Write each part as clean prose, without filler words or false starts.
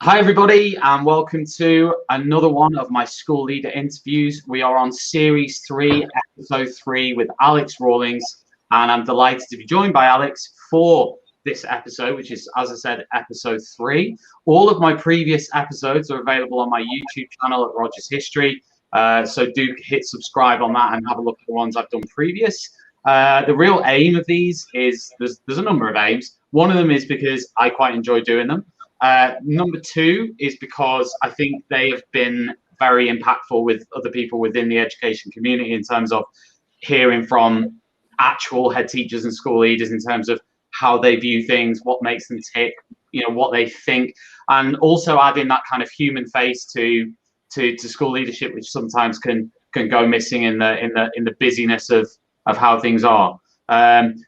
Hi everybody, and welcome to another one of my school leader interviews. We are on series 3, episode 3 with Alex Rawlings, and I'm delighted to be joined by Alex for this episode, which is, as I said, episode 3. All of my previous episodes are available on my YouTube channel at Rogers History, so do hit subscribe on that and have a look at the ones I've done previous. The real aim of these is, there's a number of aims. One of them is because I quite enjoy doing them. Number 2 is because I think they have been very impactful with other people within the education community in terms of hearing from actual head teachers and school leaders in terms of how they view things, what makes them tick, what they think, and also adding that kind of human face to school leadership, which sometimes can go missing in the busyness of how things are.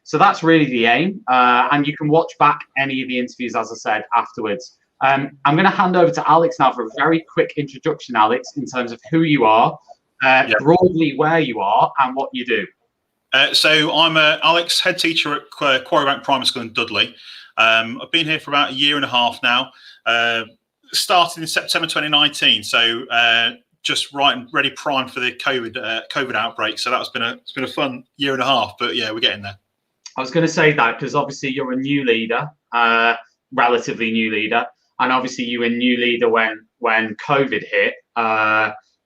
So that's really the aim, and you can watch back any of the interviews, as I said, afterwards. I'm going to hand over to Alex now for a very quick introduction, Alex, in terms of who you are, broadly where you are, and what you do. So I'm Alex, head teacher at Quarry Bank Primary School in Dudley. I've been here for about a year and a half now. Started in September 2019, so just right and ready, primed for the COVID outbreak. So it's been a fun year and a half, but yeah, we're getting there. I was going to say that because obviously you're a new leader, relatively new leader, and obviously you were new leader when COVID hit.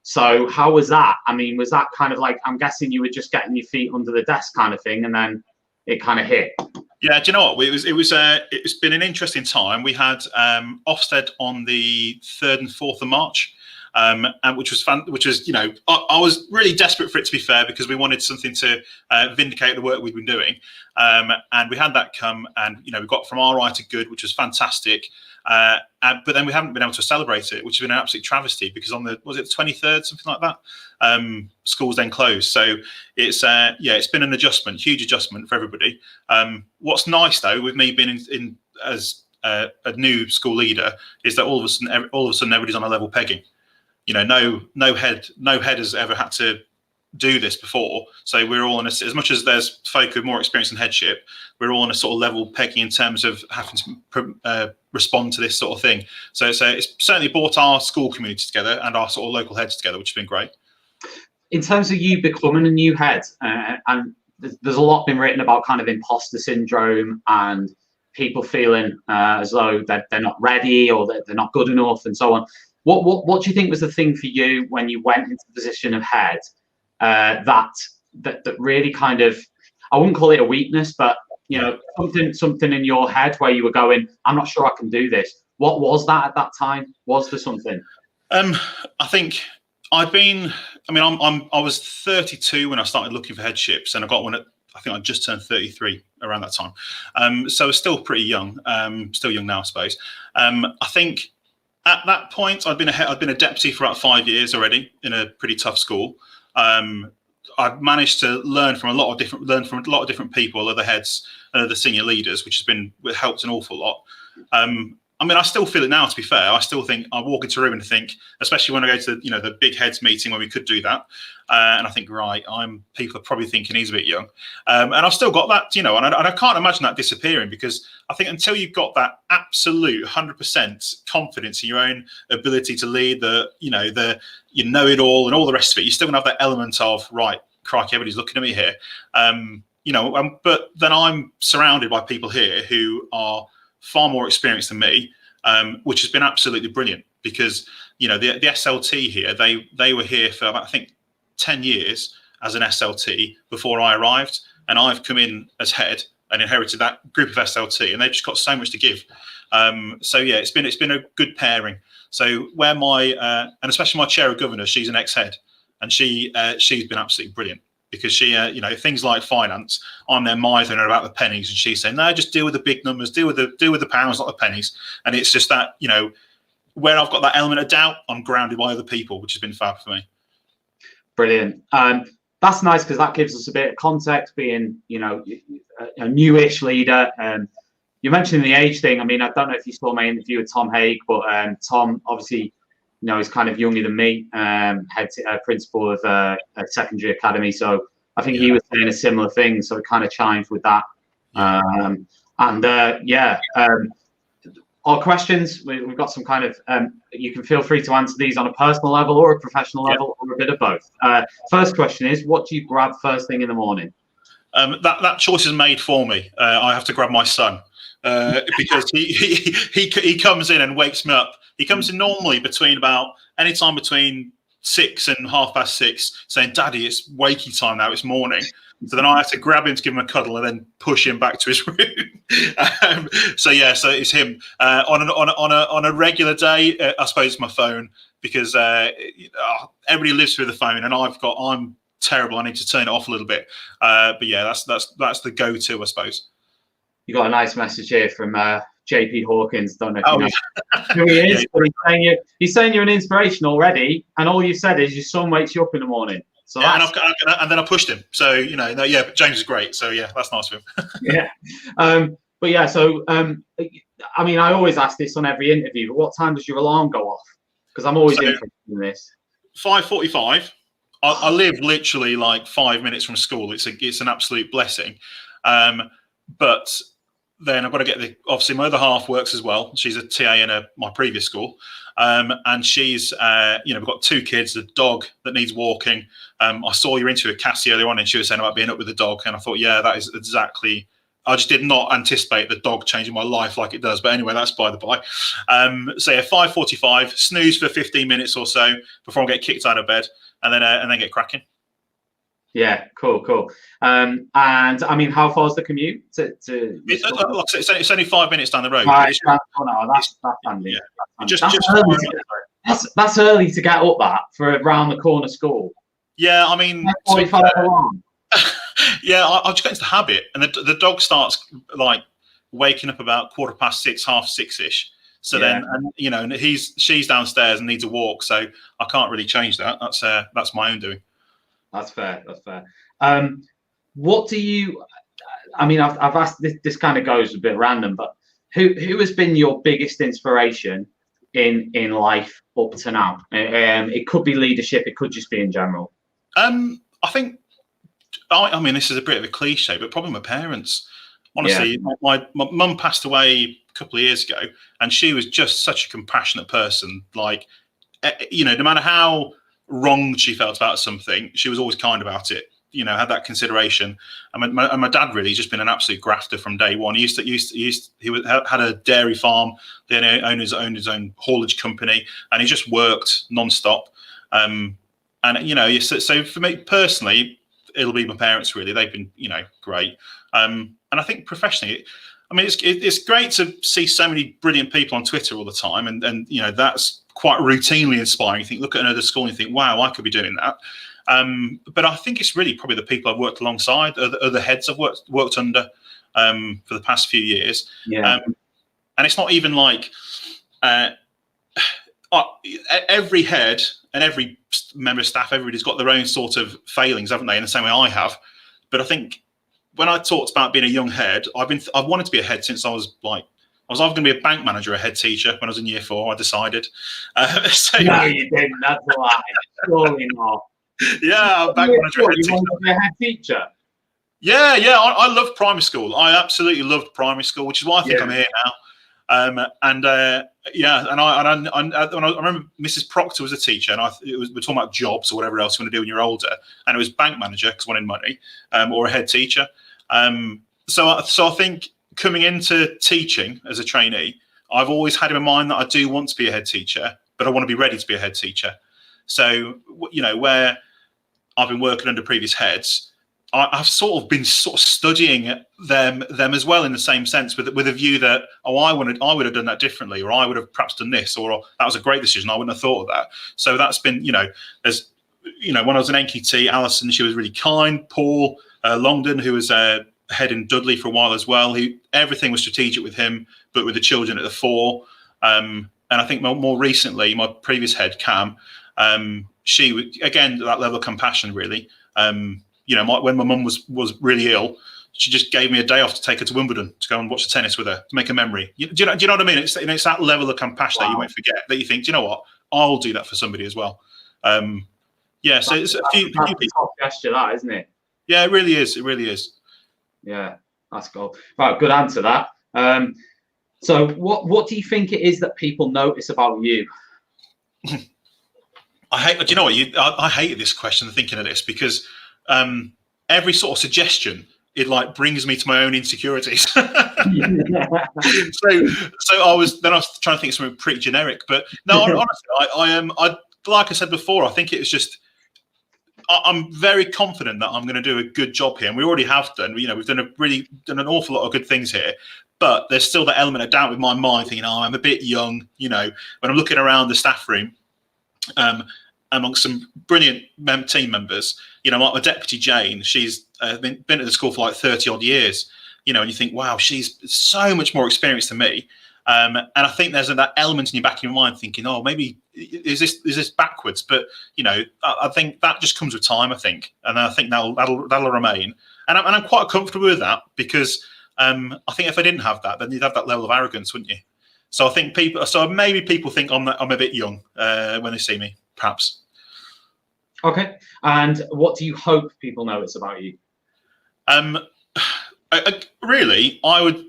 So how was that? I mean, was that kind of like, I'm guessing you were just getting your feet under the desk kind of thing, and then it kind of hit? Yeah, do you know what? It's been an interesting time. We had Ofsted on the 3rd and 4th of March. And which was fun, I was really desperate for it, to be fair, because we wanted something to vindicate the work we've been doing. And we had that come, and we got from RI to good, which was fantastic. But then we haven't been able to celebrate it, which has been an absolute travesty, because on the 23rd, something like that, schools then closed. So it's been an adjustment, huge adjustment for everybody. What's nice though, with me being in as a new school leader, is that all of a sudden everybody's on a level pegging. No head has ever had to do this before. So we're all as much as there's folk with more experience in headship, we're all on a sort of level pegging in terms of having to respond to this sort of thing. So it's certainly brought our school community together and our sort of local heads together, which has been great. In terms of you becoming a new head, and there's a lot been written about kind of imposter syndrome and people feeling as though they're not ready or that they're not good enough and so on. What do you think was the thing for you when you went into the position of head that really kind of, I wouldn't call it a weakness, but something in your head where you were going, I'm not sure I can do this. What was that at that time? Was there something? I think I was 32 when I started looking for headships, and I got one at, I think I just turned 33 around that time. So I was still pretty young, still young now, I suppose. I think at that point, I'd been a deputy for about 5 years already in a pretty tough school. I've managed to learn from a lot of different people, other heads and other senior leaders, which has helped an awful lot. I still feel it now, to be fair. I still think I walk into a room and think, especially when I go to the big heads meeting where we could do that, and I think, right, people are probably thinking he's a bit young, and I've still got that, and I can't imagine that disappearing, because I think until you've got that absolute 100% confidence in your own ability to lead, you know it all and all the rest of it, you're still gonna have that element of, right, crikey, everybody's looking at me here, but then I'm surrounded by people here who are far more experienced than me, which has been absolutely brilliant, because the SLT here, they were here for about, I think, 10 years as an SLT before I arrived, and I've come in as head and inherited that group of SLT, and they've just got so much to give. So yeah, it's been a good pairing. So where and especially my chair of governors, she's an ex-head, and she's been absolutely brilliant, because she, things like finance, I'm there mithering her about the pennies, and she's saying, no, just deal with the big numbers, deal with the pounds, not the pennies. And it's just that, where I've got that element of doubt, I'm grounded by other people, which has been fab for me. Brilliant. That's nice, because that gives us a bit of context, being, a newish leader. You mentioned the age thing. I mean, I don't know if you saw my interview with Tom Haig, but Tom, obviously, he's kind of younger than me, head principal of a secondary academy. So I think he was saying a similar thing. So it kind of chimed with that. our questions, we've got some kind of, you can feel free to answer these on a personal level or a professional level or a bit of both. First question is, what do you grab first thing in the morning? That choice is made for me. I have to grab my son because he comes in and wakes me up. He comes in normally any time between 6 and 6:30, saying, "Daddy, it's wakey time now. It's morning." So then I have to grab him to give him a cuddle and then push him back to his room. So it's him. On a regular day, I suppose it's my phone, because everybody lives through the phone, and I'm terrible. I need to turn it off a little bit. But yeah, that's the go-to, I suppose. You got a nice message here from JP Hawkins. Don't know if you know who he is, but he's saying you're an inspiration already, and all you said is your son wakes you up in the morning. So yeah, and then I pushed him. So but James is great. So yeah, that's nice of him. Yeah, but yeah. So I mean, I always ask this on every interview. But what time does your alarm go off? Because I'm always interested in this. 5:45. I live literally like 5 minutes from school. It's an absolute blessing. But then I've got to get obviously my other half works as well. She's a TA in my previous school. And she's, we've got 2 kids, a dog that needs walking. I saw your interview with Cassie earlier on, and she was saying about being up with the dog. And I thought, yeah, that is exactly, I just did not anticipate the dog changing my life like it does. But anyway, that's by the by. So yeah, 5:45, snooze for 15 minutes or so before I get kicked out of bed, and then get cracking. Yeah, cool. And I mean, how far is the commute it's only 5 minutes down the road. Right, that's handy. Yeah. That's early to get up that for around the corner school. Yeah, I mean, 45 alarm. Yeah, I just get into the habit, and the dog starts like waking up about 6:15, 6:30ish. So then, and she's downstairs and needs a walk, so I can't really change that. That's my own doing. That's fair. What do you? I mean, I've asked this. This kind of goes a bit random, but who has been your biggest inspiration in life up to now? It could be leadership. It could just be in general. I think. I mean, this is a bit of a cliche, but probably my parents. Honestly, my mum passed away a couple of years ago, and she was just such a compassionate person. Like, no matter how wronged she felt about something, she was always kind about it. Had that consideration. And my dad really has just been an absolute grafter from day one. He had a dairy farm. Then he owned his own haulage company, and he just worked non-stop. So for me personally, it'll be my parents really. They've been great. And I think professionally, I mean, it's great to see so many brilliant people on Twitter all the time, and that's quite routinely inspiring. You think, look at another school, and you think, wow, I could be doing that. But I think it's really probably the people I've worked alongside, other heads I've worked under for the past few years. Yeah. And it's not even like every head and every member of staff, everybody's got their own sort of failings, haven't they? In the same way I have. But I think when I talked about being a young head, I've wanted to be a head since I was either going to be a bank manager or a head teacher when I was in year 4. I decided. No, you didn't. That's a lie. Surely not. Yeah, bank manager, head teacher. You wanted to be a head teacher? Yeah. I loved primary school. I absolutely loved primary school, which is why I think I'm here now. I remember Mrs. Proctor was a teacher, and we're talking about jobs or whatever else you want to do when you're older, and it was bank manager because I wanted money, or a head teacher. So I think coming into teaching as a trainee, I've always had in my mind that I do want to be a head teacher, but I want to be ready to be a head teacher. So where I've been working under previous heads, I've sort of been studying them as well, in the same sense, with a view that I would have done that differently, or I would have perhaps done this, or that was a great decision, I wouldn't have thought of that. So that's been there's when I was in NQT, Alison, she was really kind. Paul Longdon, who was head in Dudley for a while as well, everything was strategic with him, but with the children at the fore. And I think more recently, my previous head, Cam, she was, again, that level of compassion really. When my mum was really ill, she just gave me a day off to take her to Wimbledon to go and watch the tennis with her, to make a memory. Do you know what I mean? It's that level of compassion that you won't forget, that you think, do you know what? I'll do that for somebody as well. So it's a few people. Top gesture, that, isn't it? Yeah, it really is. It really is. Yeah, that's cool. Right, good answer that. So what do you think it is that people notice about you? Do you know what? I hated this question, thinking of this, because every sort of suggestion, it like brings me to my own insecurities. so I was trying to think of something pretty generic, but no, honestly, I am. Like I said before, I think it was just. I'm very confident that I'm going to do a good job here, and we already have done. You know, we've done an awful lot of good things here, but there's still that element of doubt with my mind, thinking, "Oh, I'm a bit young." You know, when I'm looking around the staff room, amongst some brilliant team members, you know, like my deputy Jane, she's been at the school for like 30 odd years. You know, and you think, "Wow, she's so much more experienced than me." And I think there's that element in your back of your mind thinking, oh, maybe is this backwards? But you know, I think that just comes with time. I think, and I think that'll remain. And I'm quite comfortable with that, because I think if I didn't have that, then you'd have that level of arrogance, wouldn't you? So I think maybe people think I'm a bit young when they see me, perhaps. Okay. And what do you hope people notice about you? Really, I would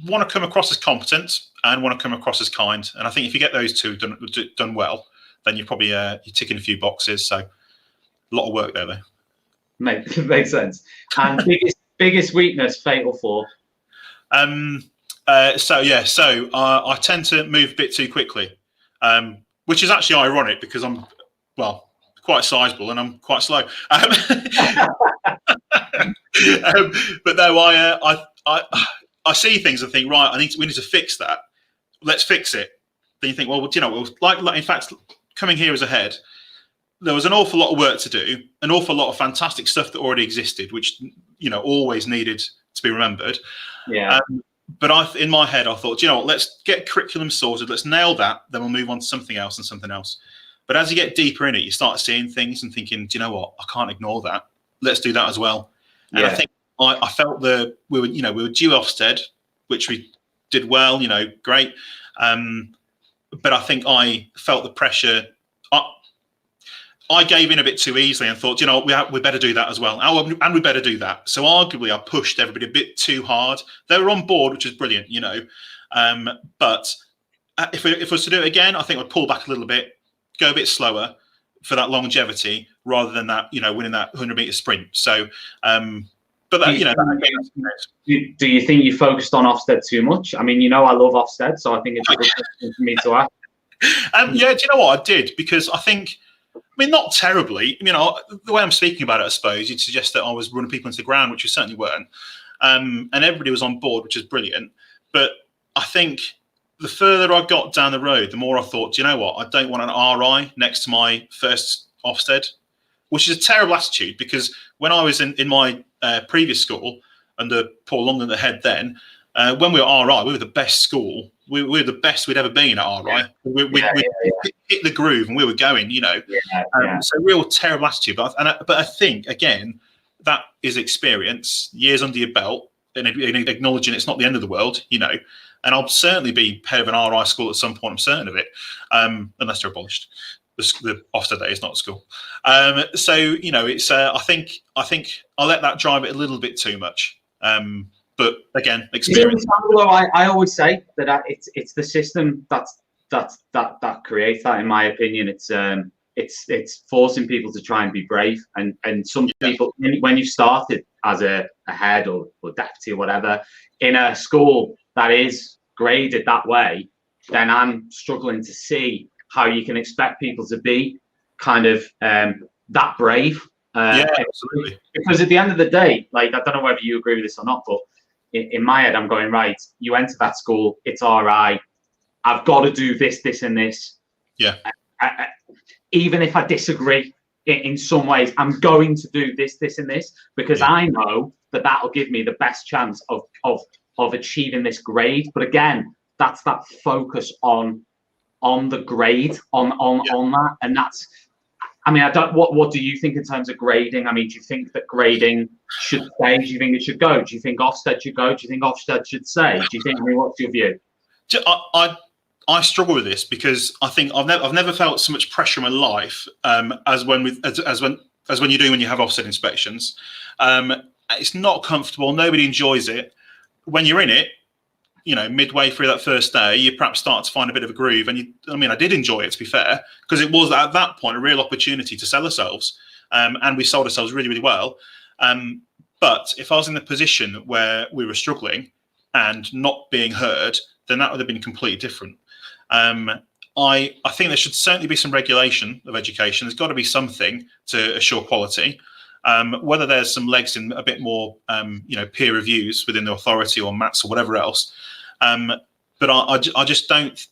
want to come across as competent and want to come across as kind, and I think if you get those two done well, then you're probably you're ticking a few boxes. So a lot of work there, though. Makes sense. And biggest weakness, fatal flaw. I tend to move a bit too quickly, which is actually ironic because I'm quite sizable and I'm quite slow. But no, I see things and think, right, we need to fix that. Let's fix it. Then you think, well, do you know, like in fact, coming here as a head, there was an awful lot of work to do, an awful lot of fantastic stuff that already existed, which, you know, always needed to be remembered. Yeah. But in my head, I thought, do you know what, let's get curriculum sorted, let's nail that, then we'll move on to something else and something else. But as you get deeper in it, you start seeing things and thinking, do you know what, I can't ignore that. Let's do that as well. And I think I felt we were due Ofsted, which we did well, you know, great. But I think I felt the pressure. I gave in a bit too easily and thought, you know, we better do that as well. And we better do that. So arguably I pushed everybody a bit too hard. They were on board, which is brilliant, you know. But if we was to do it again, I think I'd pull back a little bit, go a bit slower for that longevity rather than that, you know, winning that 100-meter sprint. So, but that, you know, do you think you focused on Ofsted too much? I mean, you know, I love Ofsted, so I think it's a good question for me to ask. Yeah, do you know what I did? Because I think, I mean, not terribly. You know, the way I'm speaking about it, I suppose, you'd suggest that I was running people into the ground, which we certainly weren't. And everybody was on board, which is brilliant. But I think the further I got down the road, the more I thought, do you know what? I don't want an RI next to my first Ofsted, which is a terrible attitude, because when I was in my previous school under Paul London, the head then, when we were RI, we were the best school. We were the best we'd ever been at RI. We hit the groove and we were going, you know. So real terrible attitude. But I think, again, that is experience, years under your belt, and acknowledging it's not the end of the world, you know. And I'll certainly be head of an RI school at some point, I'm certain of it, unless they're abolished. The Ofsted, that is not school. So, you know, it's I think I let that drive it a little bit too much. But again, experience. I always say that it's the system that creates that. In my opinion, it's forcing people to try and be brave. And some people, when you started as a head or deputy or whatever in a school that is graded that way, then I'm struggling to see how you can expect people to be kind of that brave. Absolutely. Because at the end of the day, like, I don't know whether you agree with this or not, but in my head, I'm going, right, you enter that school, it's RI, I've got to do this, this, and this. Yeah. Even if I disagree in some ways, I'm going to do this, this, and this, because I know that that'll give me the best chance of achieving this grade. But again, that's that focus on the grade, on that, and that's. I mean, what do you think in terms of grading? I mean, do you think that grading should stay? Do you think it should go? Do you think Ofsted should go? Do you think Ofsted should stay? Do you think? I mean, what's your view? I struggle with this because I think I've never felt so much pressure in my life as when you do when you have Ofsted inspections. It's not comfortable. Nobody enjoys it. When you're in it, midway through that first day, you perhaps start to find a bit of a groove. And I did enjoy it, to be fair, because it was at that point a real opportunity to sell ourselves. And we sold ourselves really, really well. But if I was in the position where we were struggling and not being heard, then that would have been completely different. I think there should certainly be some regulation of education. There's got to be something to assure quality. Whether there's some legs in a bit more, peer reviews within the authority or MATs or whatever else. But I just don't.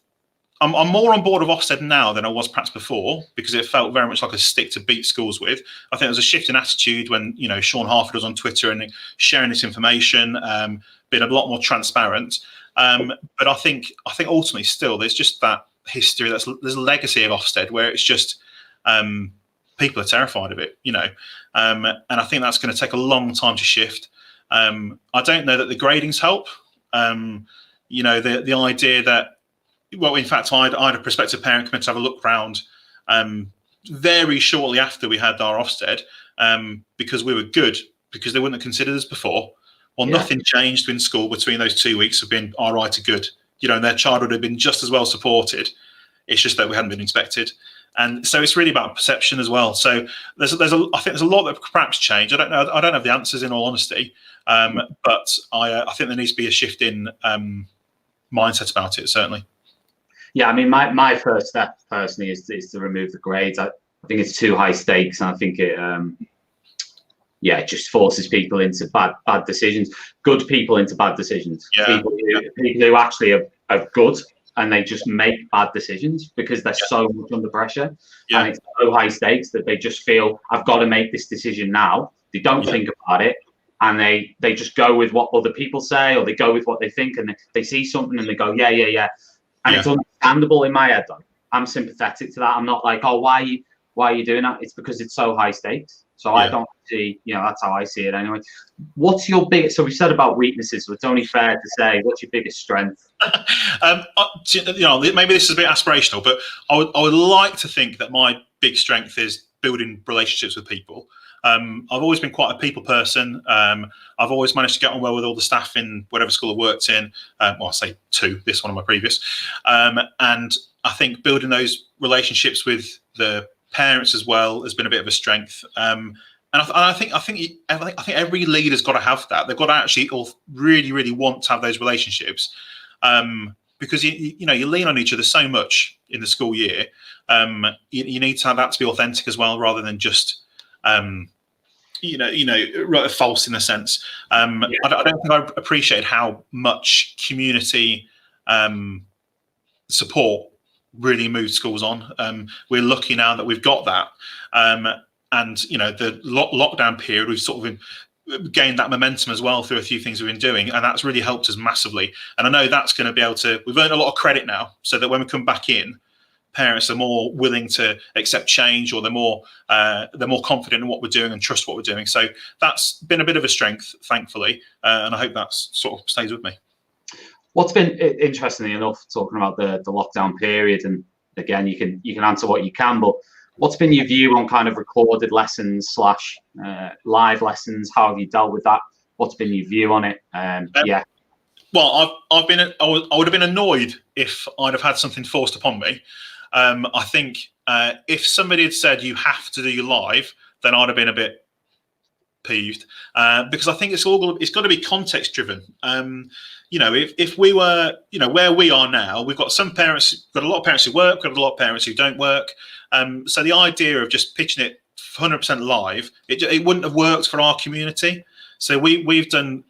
I'm more on board of Ofsted now than I was perhaps before, because it felt very much like a stick to beat schools with. I think there's a shift in attitude when Sean Harford was on Twitter and sharing this information, being a lot more transparent. But I think ultimately still there's just that history. There's a legacy of Ofsted where it's just people are terrified of it, and I think that's going to take a long time to shift. I don't know that the gradings help. The idea that, well, in fact, I had a prospective parent come in to have a look round very shortly after we had our Ofsted, because we were good, because they wouldn't have considered us before. Well, nothing changed in school between those 2 weeks of being all right to good. And their child would have been just as well supported. It's just that we hadn't been inspected. And so it's really about perception as well. So I think there's a lot that could perhaps change. I don't know. I don't have the answers, in all honesty. But I think there needs to be a shift in mindset about it, certainly. Yeah, my first step personally is to remove the grades. I think it's too high stakes, and I think it it just forces people into bad decisions. Good people into bad decisions. Yeah. People who actually are good, and they just make bad decisions because they're so much under pressure, and it's so high stakes that they just feel, I've got to make this decision now. They don't think about it, and they just go with what other people say, or they go with what they think, and they see something and they go, yeah. And it's understandable in my head, though. I'm sympathetic to that. I'm not like, oh, why are you doing that? It's because it's so high stakes. So I don't see, that's how I see it anyway. What's your biggest, so we said about weaknesses, so it's only fair to say, what's your biggest strength? Maybe this is a bit aspirational, but I would like to think that my big strength is building relationships with people. I've always been quite a people person. I've always managed to get on well with all the staff in whatever school I worked in. I say two, this one of my previous. And I think building those relationships with the parents as well has been a bit of a strength. And I think every leader's got to have that. They've got to actually all really, really want to have those relationships, because you lean on each other so much in the school year. You need to have that to be authentic as well, rather than just false in a sense. I don't think I appreciated how much community support really moved schools on. We're lucky now that we've got that, and the lockdown period, we've sort of gained that momentum as well through a few things we've been doing, and that's really helped us massively. And I know that's going to be able to, we've earned a lot of credit now, so that when we come back in, parents are more willing to accept change, or they're more confident in what we're doing and trust what we're doing. So that's been a bit of a strength, thankfully, and I hope that sort of stays with me. What's been, interestingly enough, talking about the lockdown period, and again, you can answer what you can, but what's been your view on kind of recorded lessons / live lessons? How have you dealt with that? What's been your view on it? Well, I would have been annoyed if I'd have had something forced upon me. I think if somebody had said you have to do your live, then I'd have been a bit peeved, because I think it's got to be context driven. If we were, where we are now, we've got some parents, got a lot of parents who work, got a lot of parents who don't work. So the idea of just pitching it 100% live, it wouldn't have worked for our community. So we've done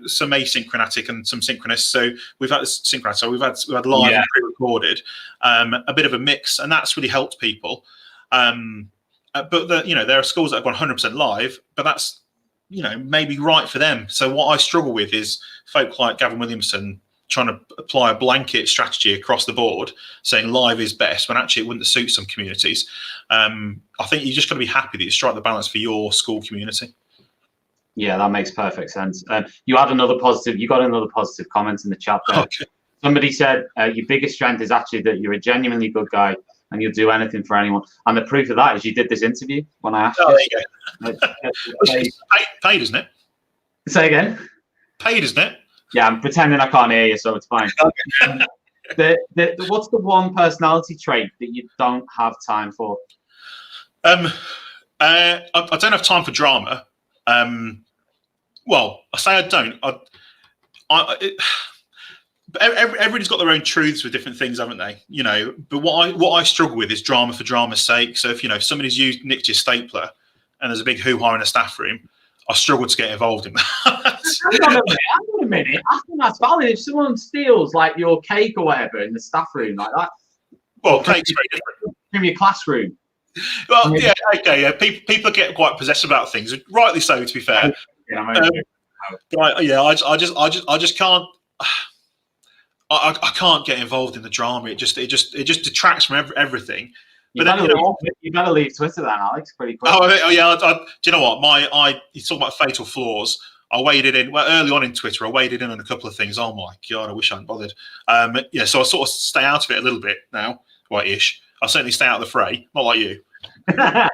some asynchronatic and some synchronous. So we've had synchronous. So we've had live and pre-recorded, a bit of a mix, and that's really helped people. But there are schools that have gone 100% live, but that's maybe right for them. So what I struggle with is folk like Gavin Williamson trying to apply a blanket strategy across the board, saying live is best, when actually it wouldn't suit some communities. I think you just got to be happy that you strike the balance for your school community. Yeah, that makes perfect sense. You got another positive comment in the chat there. Okay. Somebody said your biggest strength is actually that you're a genuinely good guy and you'll do anything for anyone. And the proof of that is you did this interview when I asked you. There you go. Paid, isn't it? Say again? Paid, isn't it? Yeah, I'm pretending I can't hear you, so it's fine. What's the one personality trait that you don't have time for? I don't have time for drama. Well, I say I don't. Everybody's got their own truths with different things, haven't they? You know, but what I struggle with is drama for drama's sake. So if somebody's nicked your stapler and there's a big hoo-ha in a staff room, I struggle to get involved in that. Hang on a minute. I think that's valid. If someone steals like your cake or whatever in the staff room like that, well, cake's very different from your classroom. Well, yeah, okay, yeah. People get quite possessive about things, rightly so. To be fair, I just can't. I can't get involved in the drama. It just detracts from everything. You better leave Twitter then, Alex. Pretty quick. Oh yeah. Do you know what? You talk about fatal flaws. I waded in early on in Twitter. I waded in on a couple of things. Oh my god, I wish I hadn't bothered. So I sort of stay out of it a little bit now, ish. I certainly stay out of the fray. Not like you. I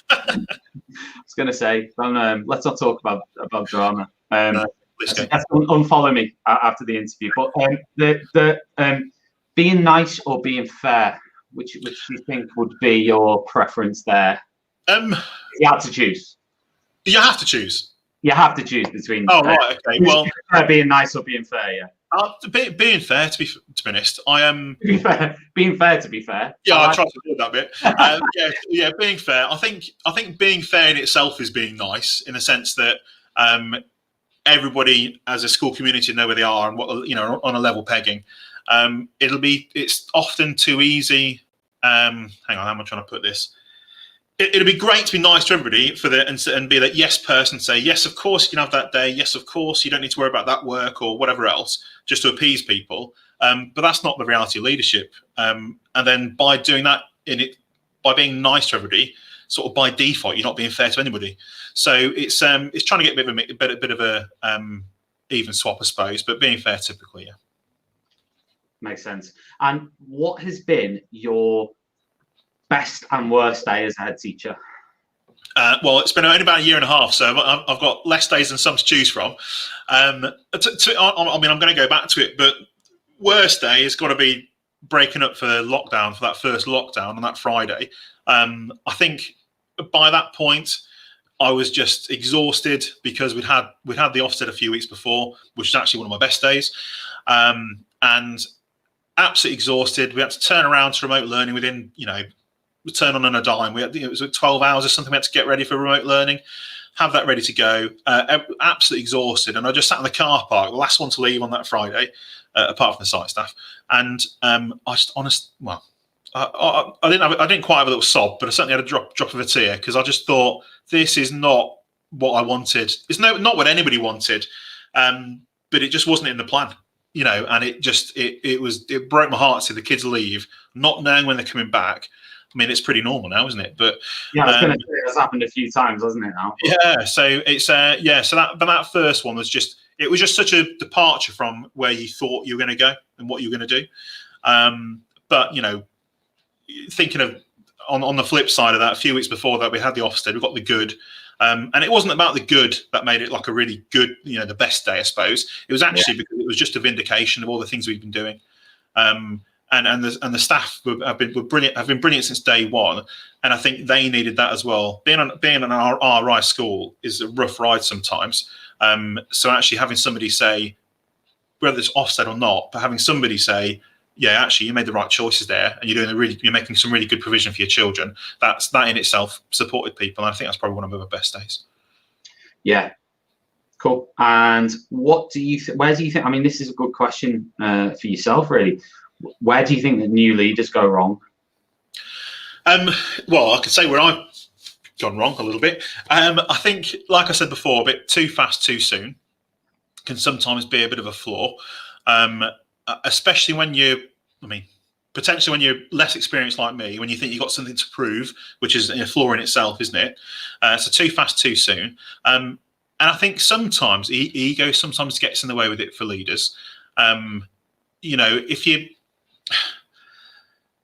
was going to say, let's not talk about drama. Unfollow me after the interview. But being nice or being fair, which do you think would be your preference there? You have to choose. You have to choose. You have to choose between. Oh right, okay. Well, being nice or being fair, yeah. Being fair, to be honest, I am. Being fair, to be fair. Yeah, I tried to do that bit. Yeah. Being fair, I think being fair in itself is being nice in the sense that everybody as a school community know where they are and what on a level pegging. It's often too easy. Hang on, how am I trying to put this? It'll be great to be nice to everybody and be that yes person, say yes, of course you can have that day. Yes, of course you don't need to worry about that work or whatever else, just to appease people. But that's not the reality of leadership. And then by doing that by being nice to everybody, sort of by default, you're not being fair to anybody. So it's trying to get a bit of a even swap, I suppose. But being fair, typically, yeah. Makes sense. And what has been your best and worst day as a head teacher? Well, it's been only about a year and a half, so I've got less days than some to choose from. I mean, I'm going to go back to it, but worst day has got to be breaking up for lockdown, for that first lockdown on that Friday. I think by that point, I was just exhausted because we'd had the Ofsted a few weeks before, which is actually one of my best days, and absolutely exhausted. We had to turn around to remote learning within, turn on a dime. It was 12 hours or something. We had to get ready for remote learning, have that ready to go. Absolutely exhausted, and I just sat in the car park, the last one to leave on that Friday, apart from the site staff. And I didn't quite have a little sob, but I certainly had a drop of a tear because I just thought this is not what I wanted. It's not what anybody wanted, but it just wasn't in the plan. And it broke my heart to see the kids leave, not knowing when they're coming back. I mean, it's pretty normal now, isn't it? But yeah, I was going to say that's happened a few times, hasn't it? Now. Yeah. So it's So that first one was just such a departure from where you thought you were going to go and what you were going to do. But thinking of on the flip side of that, a few weeks before that, we had the Ofsted, we got the good. And it wasn't about the good that made it like a really good, the best day, I suppose. It was actually because it was just a vindication of all the things we've been doing. And the staff have been brilliant since day one, and I think they needed that as well. Being an RI school is a rough ride sometimes. So actually having somebody say, whether it's Ofsted or not, but having somebody say, yeah, actually you made the right choices there, and you're making some really good provision for your children. That in itself supported people, and I think that's probably one of my best days. Yeah. Cool. And what do you where do you think? I mean, this is a good question for yourself, really. Where do you think that new leaders go wrong? Well, I could say where I've gone wrong a little bit. I think, like I said before, a bit too fast, too soon can sometimes be a bit of a flaw, especially when potentially when you're less experienced like me, when you think you've got something to prove, which is a flaw in itself, isn't it? So too fast, too soon. And I think sometimes ego sometimes gets in the way with it for leaders.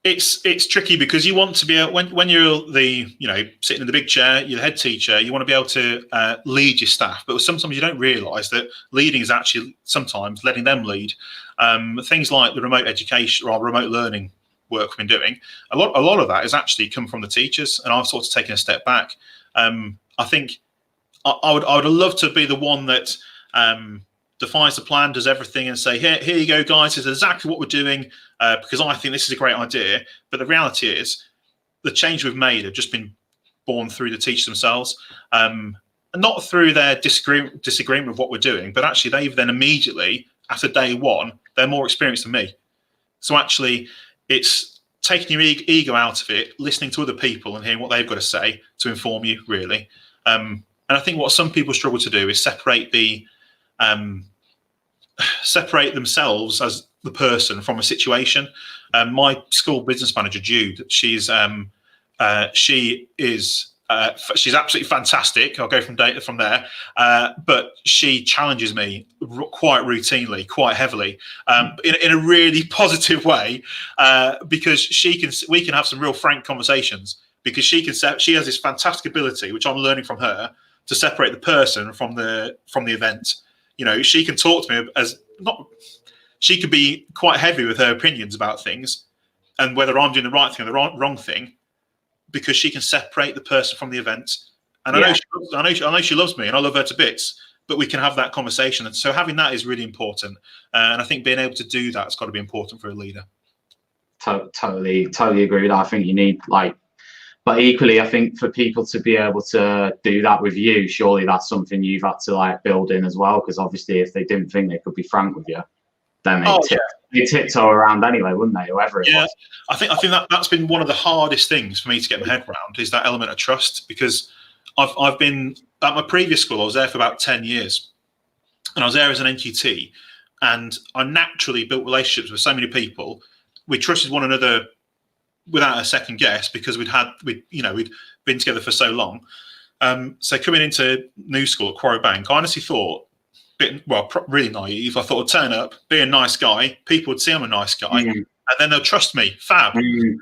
it's tricky because you want to be able, when you're the sitting in the big chair, you're the head teacher, you want to be able to lead your staff, but sometimes you don't realise that leading is actually sometimes letting them lead. Things like the remote education or remote learning work we've been doing, a lot of that is actually come from the teachers, and I've sort of taken a step back. I think I would love to be the one that defines the plan, does everything, and say, here you go, guys, this is exactly what we're doing, because I think this is a great idea. But the reality is, the change we've made have just been born through the teachers themselves, and not through their disagreement with what we're doing, but actually they've then immediately, after day one, they're more experienced than me. So actually, it's taking your ego out of it, listening to other people and hearing what they've got to say to inform you, really. And I think what some people struggle to do is separate themselves as the person from a situation. My school business manager, Jude, she's absolutely fantastic. I'll go from there, but she challenges me quite routinely, quite heavily, in a really positive way, because we can have some real frank conversations, because she has this fantastic ability, which I'm learning from her, to separate the person from the event. She can talk to me she could be quite heavy with her opinions about things and whether I'm doing the right thing or the wrong thing, because she can separate the person from the event. And I know she loves me, and I love her to bits, but we can have that conversation. And so having that is really important. And I think being able to do that has got to be important for a leader. Totally agree with that. I think you need, but equally, I think for people to be able to do that with you, surely that's something you've had to build in as well. Because obviously, if they didn't think they could be frank with you, then they tiptoe around anyway, wouldn't they? Whoever it was. I think that's been one of the hardest things for me to get my head around, is that element of trust. Because I've been at my previous school, I was there for about 10 years, and I was there as an NQT, and I naturally built relationships with so many people. We trusted one another without a second guess, because we'd been together for so long. So coming into new school at Quarry Bank, I honestly thought, really naive, I thought I'd turn up, be a nice guy, people would see I'm a nice guy, and then they'll trust me. Fab. And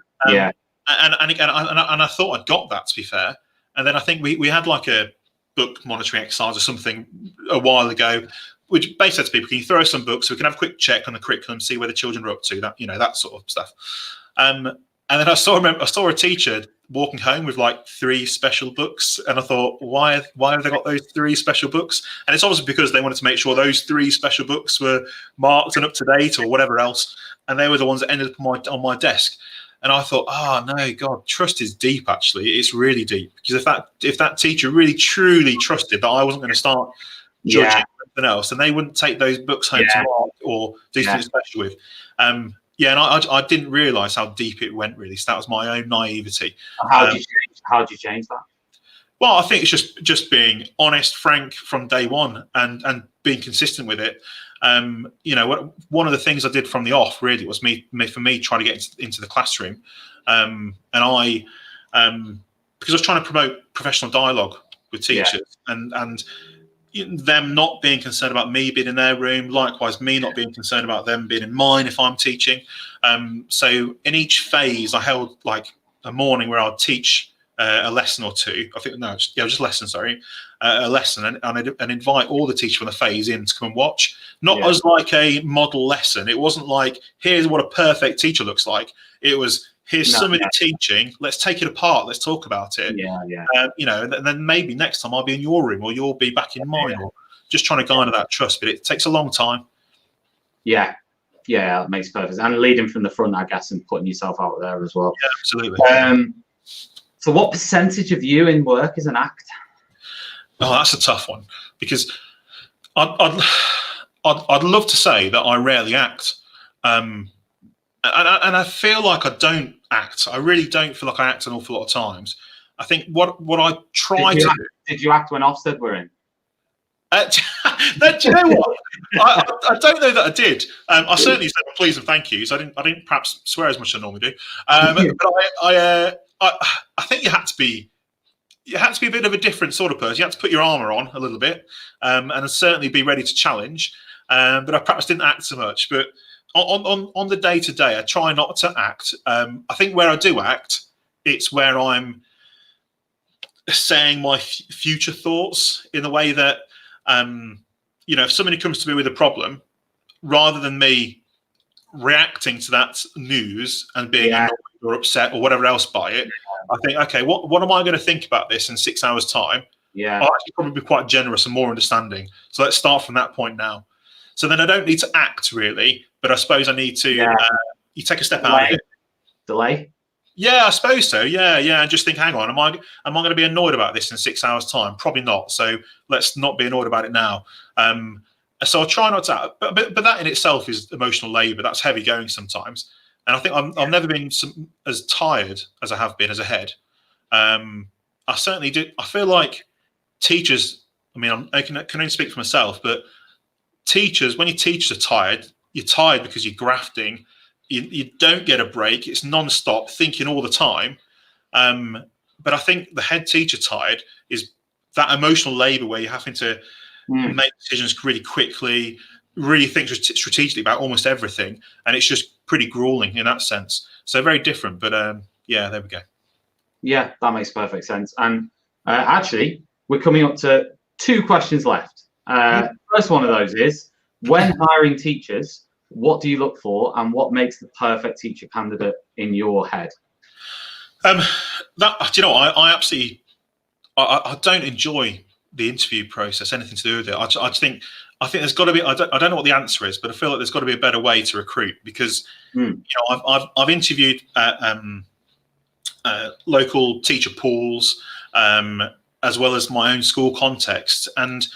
I thought I'd got that, to be fair. And then I think we had a book monitoring exercise or something a while ago, which basically said to people, can you throw us some books so we can have a quick check on the curriculum, see where the children are up to, that sort of stuff. And then I saw a teacher walking home with 3 special books, and I thought, why have they got those 3 special books? And it's obviously because they wanted to make sure those 3 special books were marked and up to date or whatever else, and they were the ones that ended up on my desk. And I thought, oh no, God, trust is deep. Actually, it's really deep, because if that teacher really truly trusted that I wasn't going to start judging anything else, then they wouldn't take those books home to mark or do something special with. And I didn't realise how deep it went, really. So that was my own naivety. How did you change that? Well, I think it's just being honest, frank from day one, and being consistent with it. One of the things I did from the off really was for me trying to get into the classroom, and I because I was trying to promote professional dialogue with teachers, and them not being concerned about me being in their room, likewise me not being concerned about them being in mine if I'm teaching. So in each phase, I held a morning where I'd teach a lesson or two. Just lesson, sorry, a lesson, and invite all the teachers from the phase in to come and watch. Not as a model lesson. It wasn't here's what a perfect teacher looks like. It was, here's somebody teaching. Let's take it apart. Let's talk about it. And then maybe next time I'll be in your room, or you'll be back in mine, or just trying to garner that trust. But it takes a long time. Yeah, that makes perfect. And leading from the front, I guess, and putting yourself out there as well. Yeah, absolutely. So, what percentage of you in work is an act? Oh, that's a tough one, because I'd love to say that I rarely act. And I feel like I don't act. I really don't feel like I act an awful lot of times. I think what I try to do. Did you act when Ofsted were in? Do you know what? I don't know that I did. I certainly said please and thank yous. I didn't perhaps swear as much as I normally do. But I think you had to be a bit of a different sort of person. You had to put your armour on a little bit, and certainly be ready to challenge. But I perhaps didn't act so much. But on the day to day, I try not to act. I think where I do act, it's where I'm saying my future thoughts in the way that, if somebody comes to me with a problem, rather than me reacting to that news and being annoyed or upset or whatever else by it, I think, okay, what am I going to think about this in 6 hours' time? Yeah, I'll actually probably be quite generous and more understanding. So let's start from that point now. So then I don't need to act really, but I suppose I need to you take a step out of it. Delay. Yeah, I suppose so. Yeah, and just think, hang on, am I going to be annoyed about this in 6 hours' time? Probably not. So let's not be annoyed about it now. So I'll try not to, but that in itself is emotional labour. That's heavy going sometimes. And I think I've never been as tired as I have been as a head. I certainly do. I feel like teachers, I mean, I can only speak for myself, but teachers, when your teachers are tired, you're tired because you're grafting. You don't get a break. It's non-stop thinking all the time. But I think the head teacher tired is that emotional labour where you're having to make decisions really quickly, really think strategically about almost everything. And it's just pretty grueling in that sense. So very different. But there we go. Yeah, that makes perfect sense. And actually, we're coming up to 2 questions left. First one of those is, when hiring teachers, what do you look for and what makes the perfect teacher candidate in your head? I absolutely, I don't enjoy the interview process, anything to do with it. I think there's got to be, I don't know what the answer is, but I feel like there's got to be a better way to recruit because, I've interviewed local teacher pools, as well as my own school context. And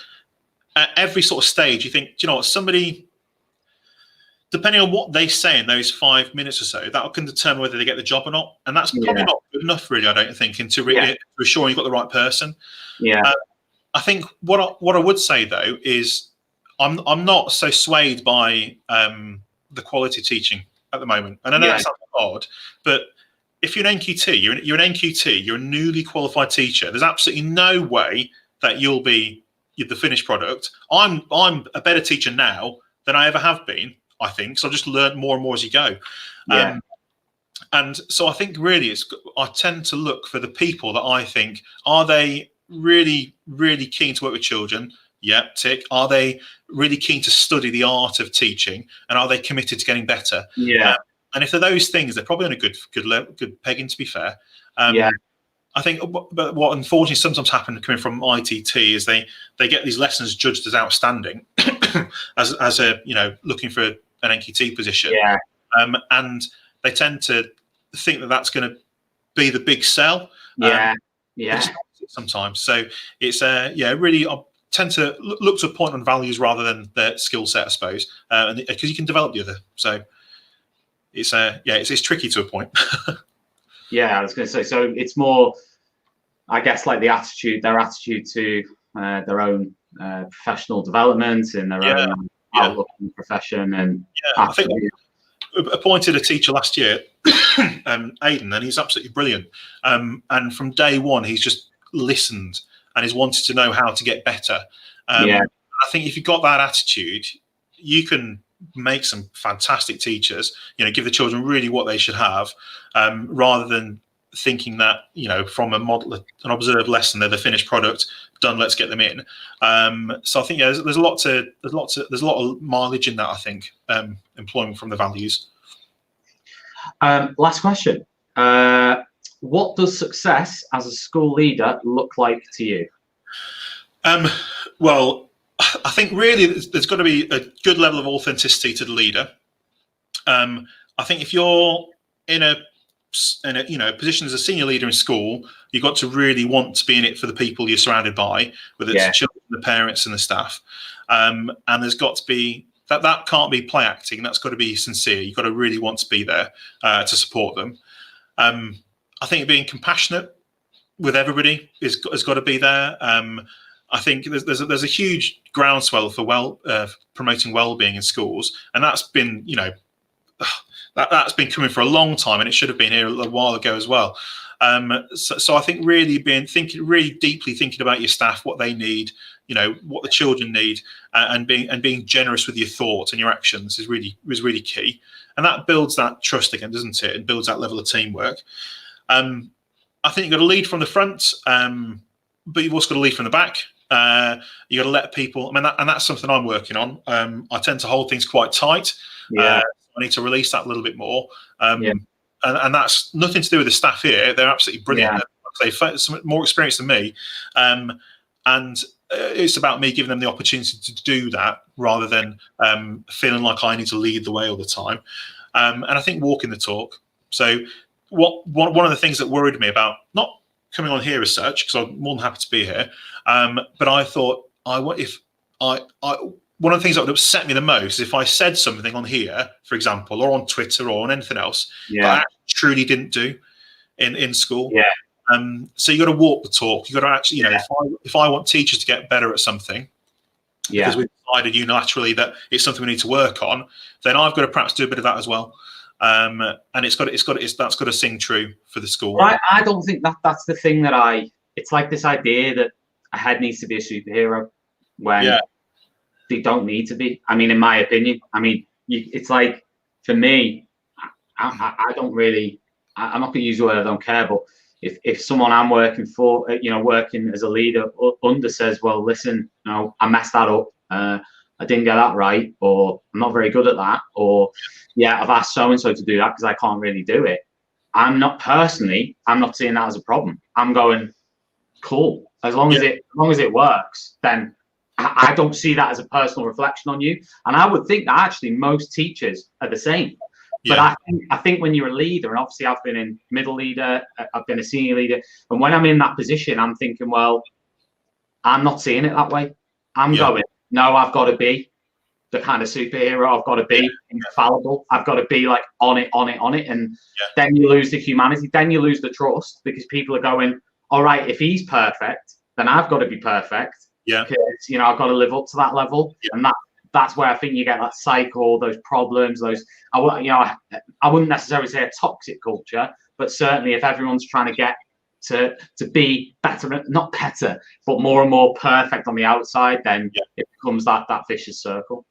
at every sort of stage, you think, somebody, depending on what they say in those 5 minutes or so, that can determine whether they get the job or not. And that's probably not good enough, really, I don't think, into assuring you've got the right person. I think what I would say, though, is I'm not so swayed by the quality of teaching at the moment. And I know that sounds odd, but if you're an NQT, you're an NQT, you're a newly qualified teacher, there's absolutely no way that you'll be the finished product. I'm a better teacher now than I ever have been, I think. So I just learn more and more as you go. And so I think really I tend to look for the people that I think, are they really, really keen to work with children? Yeah, tick. Are they really keen to study the art of teaching? And are they committed to getting better? And if they're those things, they're probably on a good pegging, to be fair. I think, but what unfortunately sometimes happens coming from ITT is they get these lessons judged as outstanding as a looking for an NQT position, and they tend to think that that's going to be the big sell. Sometimes, so it's really I tend to look to a point on values rather than their skill set, I suppose, because you can develop the other. So it's tricky to a point. I was going to say, so it's more, I guess, like their attitude to their own professional development and their own outlook in the profession. And I think I appointed a teacher last year, Aidan, and he's absolutely brilliant. And from day one, he's just listened and he's wanted to know how to get better. I think if you've got that attitude, you can make some fantastic teachers, give the children really what they should have, rather than thinking that, from a model, an observed lesson, they're the finished product, done, let's get them in. So I think there's a lot of mileage in that, I think, employing from the values. Last question. What does success as a school leader look like to you? Well, I think really there's got to be a good level of authenticity to the leader. I think if you're in a position as a senior leader in school, you've got to really want to be in it for the people you're surrounded by, whether it's the children, the parents, and the staff. And there's got to be that can't be play acting. That's got to be sincere. You've got to really want to be there to support them. I think being compassionate with everybody has got to be there. I think there's a huge groundswell for promoting well-being in schools, and that's been that's been coming for a long time, and it should have been here a little while ago as well. So I think really really deeply thinking about your staff, what they need, what the children need, and being generous with your thoughts and your actions is really key, and that builds that trust again, doesn't it? It builds that level of teamwork. I think you've got to lead from the front, but you've also got to lead from the back. You got to let people. I mean, and that's something I'm working on. I tend to hold things quite tight. I need to release that a little bit more. And that's nothing to do with the staff here. They're absolutely brilliant. They've some more experience than me, and it's about me giving them the opportunity to do that rather than feeling like I need to lead the way all the time. And I think walking the talk. So one of the things that worried me about not coming on here as such, because I'm more than happy to be here, but I thought one of the things that would upset me the most is if I said something on here, for example, or on Twitter or on anything else that I actually truly didn't do in school. So you got to walk the talk. You got to actually, if I want teachers to get better at something, because we've decided unilaterally that it's something we need to work on, then I've got to perhaps do a bit of that as well. And that's got to sing true for the school. Well, I don't think that's the thing it's like this idea that a head needs to be a superhero when they don't need to be. I mean, in my opinion, it's like, for me, I don't really, I'm not going to use the word I don't care, but if someone I'm working for, working as a leader under says, well, listen, I messed that up, I didn't get that right, or I'm not very good at that, or I've asked so-and-so to do that because I can't really do it. I'm not seeing that as a problem. I'm going, cool. As long as it works, then I don't see that as a personal reflection on you. And I would think that actually most teachers are the same. But I think when you're a leader, and obviously I've been in middle leader, I've been a senior leader, and when I'm in that position, I'm thinking, well, I'm not seeing it that way. I'm going, no, I've got to be the kind of superhero. I've got to be infallible. I've got to be like on it. And then you lose the humanity. Then you lose the trust, because people are going, all right, if he's perfect, then I've got to be perfect. Because, I've got to live up to that level. And that's where I think you get that cycle, those problems, I wouldn't necessarily say a toxic culture, but certainly if everyone's trying to get to be better, not better, but more and more perfect on the outside, then it becomes that vicious circle.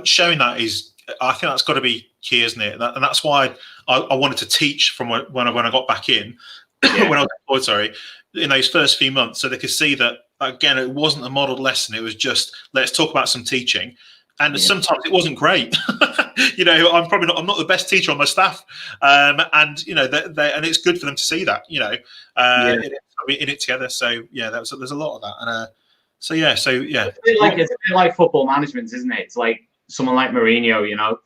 Showing that is, I think that's got to be key, isn't it? And that's why I wanted to teach from when I got back in, when I was employed, sorry, in those first few months, so they could see that, again, it wasn't a modelled lesson. It was just, let's talk about some teaching. And sometimes it wasn't great. I'm not the best teacher on my staff. And it's good for them to see that, in it together. So there's a lot of that. And it's a bit like football management, isn't it? It's like someone like Mourinho,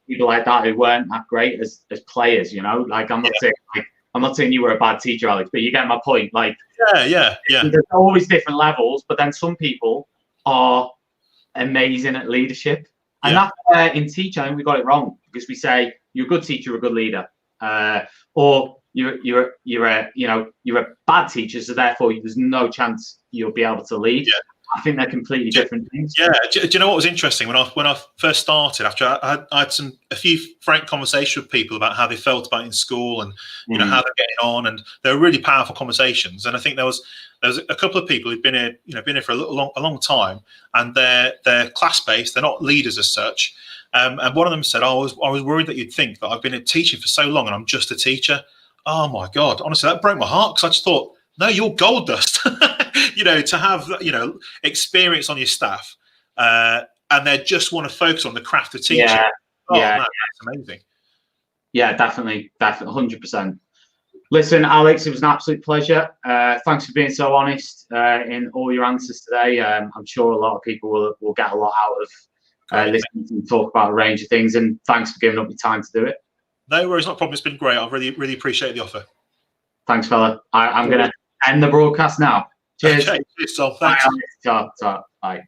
people like that who weren't that great as players, like I'm not saying you were a bad teacher, Alex, but you get my point. Like, there's always different levels, but then some people are amazing at leadership, and that's in teaching, I think we got it wrong, because we say you're a good teacher, you're a good leader, or you're a bad teacher, so therefore there's no chance you'll be able to lead. I think they're completely different things. Do you know what was interesting when I first started? After I had a few frank conversations with people about how they felt about it in school, and how they're getting on, and they were really powerful conversations. And I think there was a couple of people who'd been here for a long time, and they're class based. They're not leaders as such. And one of them said, I was worried that you'd think that I've been teaching for so long and I'm just a teacher. Oh my God, honestly, that broke my heart, because I just thought, no, you're gold dust. To have experience on your staff, and they just want to focus on the craft of teaching. That's amazing. Yeah, definitely, 100%. Listen, Alex, it was an absolute pleasure. Thanks for being so honest in all your answers today. I'm sure a lot of people will get a lot out of listening to you talk about a range of things, and thanks for giving up your time to do it. No worries, not a problem. It's been great. I really appreciate the offer. Thanks, fella. I'm going to end the broadcast now. Cheers. Okay, cheers, Tom. Thanks. Bye. Bye.